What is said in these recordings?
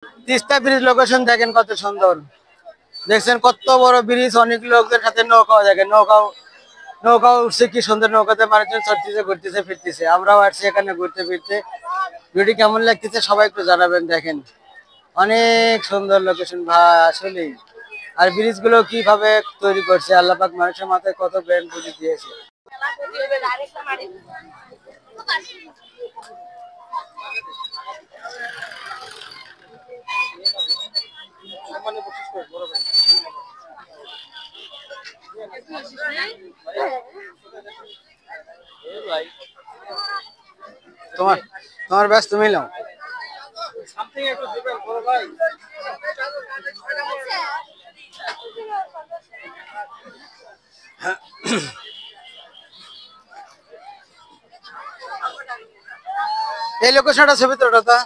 Teesta bridge location দেখেন কত সুন্দর। দেখছেন কত বড় ব্রিজ, অনেক লোকদের সাথে নৌকাও দেখেন, নৌকাও উঠছে, কি সুন্দর নৌকাতে মানুষজন চড়তেছে, ঘুরতেছে, ফিরতেছে। আমরাও আসছি এখানে ঘুরতে ফিরতে। ভিডিও কেমন লাগতেছে সবাই একটু জানাবেন। দেখেন অনেক সুন্দর লোকেশন ভাই আসলে। আর ব্রিজ গুলো কিভাবে তৈরি করছে আল্লাহ পাক, মানুষের মাথায় কত ব্রেন বুদ্ধি দিয়েছে। তোমার তোমার ব্যাস তুমি নাও। এই লোকেশনটা ছবি তো ওটা।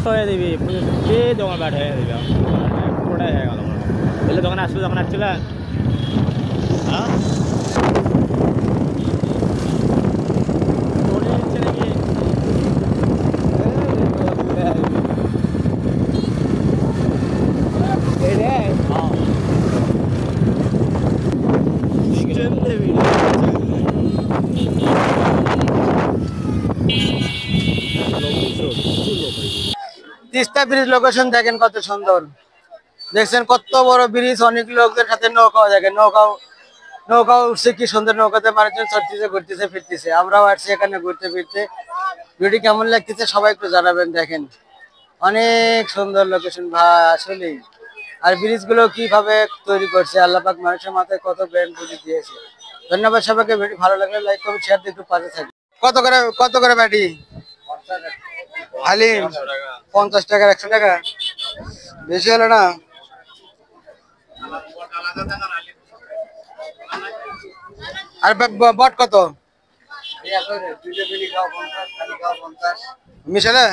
হয়ে দিবি দোকান ব্যাট হয়ে দিবি পুরোটাই হয়ে গেল বলে দোকানে আসলে যখন আসছিল হ্যাঁ তিস্তা ব্রিজ লোকেশন দেখেন কত সুন্দর। দেখছেন কত বড় ব্রিজ, অনেক লোকদের সাথে নৌকাও দেখেন, নৌকাও উঠছে, কি সুন্দর নৌকাতে মানুষজন চড়তেছে, ঘুরতেছে, ফিরতেছে। আমরাও আসছি এখানে ঘুরতে ফিরতে। ভিডিও কেমন লাগতেছে সবাই একটু জানাবেন। দেখেন অনেক সুন্দর লোকেশন ভাই আসলে। আর ব্রিজ গুলো কিভাবে তৈরি করছে আল্লাহ পাক, মানুষের মাথায় কত ব্রেন বুদ্ধি দিয়েছে। ধন্যবাদ সবাইকে। ভিডিও ভালো লাগলে লাইক করুন, শেয়ার দিয়ে একটু পাশে থাকবেন। কত করে ব্যাটি হালিম? 50 টাকা, 100 টাকা বেশি হলো না? আর বট কত মিশালে?